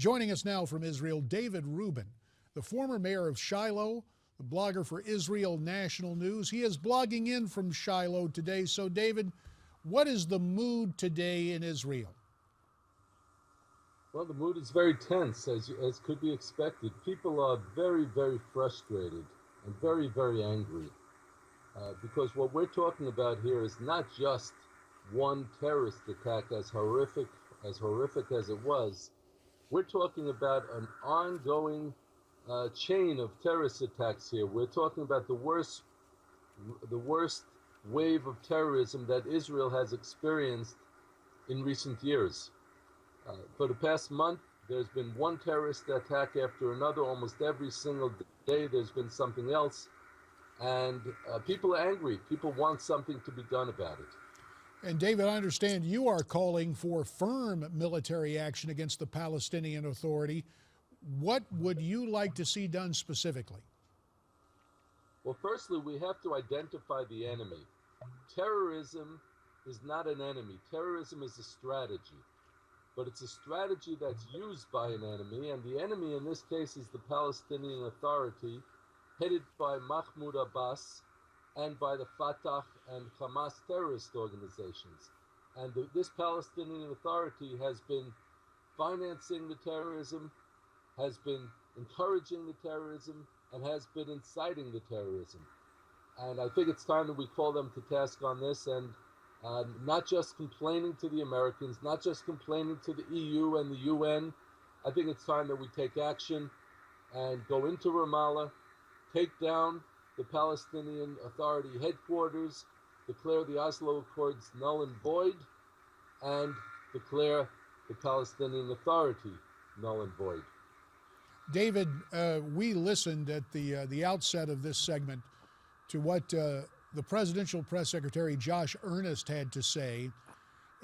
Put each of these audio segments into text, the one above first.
Joining us now from Israel, David Rubin, the former mayor of Shiloh, the blogger for Israel National News. He is blogging in from Shiloh today. So, David, what is the mood today in Israel? Well, the mood is very tense, as could be expected. People are very, very frustrated and very, very angry because what we're talking about here is not just one terrorist attack, as horrific as it was. We're talking about an ongoing chain of terrorist attacks here. We're talking about the worst wave of terrorism that Israel has experienced in recent years. For the past month, there's been one terrorist attack after another. Almost every single day there's been something else. And people are angry. People want something to be done about it. And David, I understand you are calling for firm military action against the Palestinian Authority. What would you like to see done specifically? Well, firstly, we have to identify the enemy. Terrorism is not an enemy. Terrorism is a strategy. But it's a strategy that's used by an enemy, and the enemy in this case is the Palestinian Authority, headed by Mahmoud Abbas and by the Fatah and Hamas terrorist organizations. And this Palestinian Authority has been financing the terrorism, has been encouraging the terrorism, and has been inciting the terrorism. And I think it's time that we call them to task on this, and not just complaining to the Americans, not just complaining to the EU and the UN. I think it's time that we take action and go into Ramallah, take down the Palestinian Authority headquarters, declare the Oslo Accords null and void, and declare the Palestinian Authority null and void. David, we listened at the outset of this segment to what the presidential press secretary, Josh Earnest, had to say.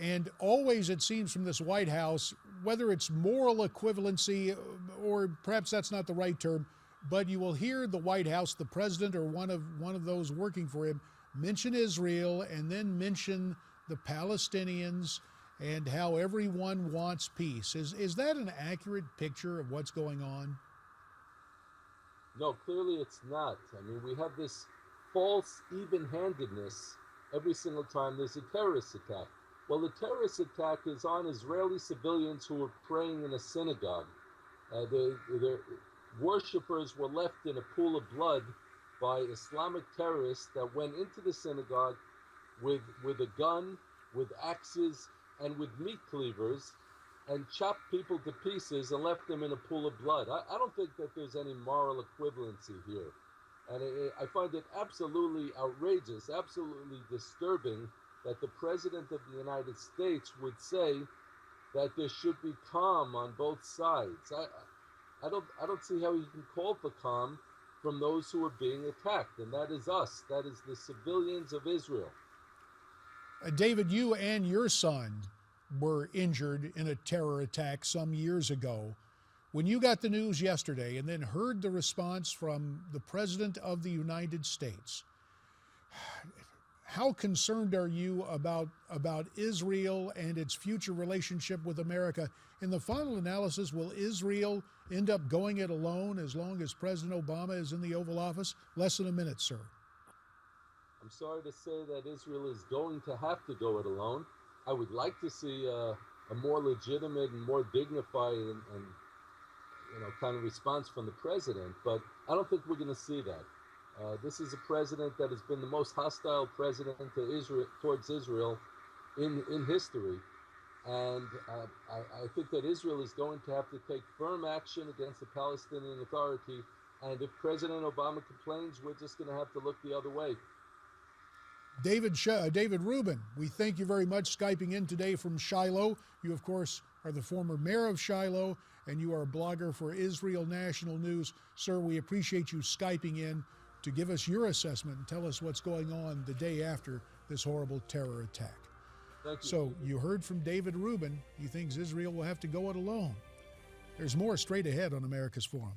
And always it seems from this White House, whether it's moral equivalency or perhaps that's not the right term, but you will hear the White House, the president or one of those working for him, mention Israel and then mention the Palestinians and how everyone wants peace. Is that an accurate picture of what's going on? No, clearly it's not. I mean, we have this false even-handedness every single time there's a terrorist attack. Well, the terrorist attack is on Israeli civilians who were praying in a synagogue. The worshippers were left in a pool of blood by Islamic terrorists that went into the synagogue with a gun, with axes, and with meat cleavers, and chopped people to pieces and left them in a pool of blood. I don't think that there's any moral equivalency here. And I find it absolutely outrageous, absolutely disturbing that the President of the United States would say that there should be calm on both sides. I don't see how he can call for calm from those who are being attacked, and that is us. That is the civilians of Israel. David, you and your son were injured in a terror attack some years ago. When you got the news yesterday and then heard the response from the President of the United States, how concerned are you about Israel and its future relationship with America? In the final analysis, will Israel end up going it alone as long as President Obama is in the Oval Office? Less than a minute, sir. I'm sorry to say that Israel is going to have to go it alone. I would like to see a more legitimate and more dignified and kind of response from the president, but I don't think we're going to see that. This is a president that has been the most hostile president towards Israel in history, and I think that Israel is going to have to take firm action against the Palestinian Authority, and if President Obama complains, we're just going to have to look the other way. David Rubin, we thank you very much, Skyping in today from Shiloh. You, of course, are the former mayor of Shiloh, and you are a blogger for Israel National News. Sir, we appreciate you Skyping in to give us your assessment and tell us what's going on the day after this horrible terror attack. Thank you. So you heard from David Rubin. He thinks Israel will have to go it alone. There's more straight ahead on America's Forum.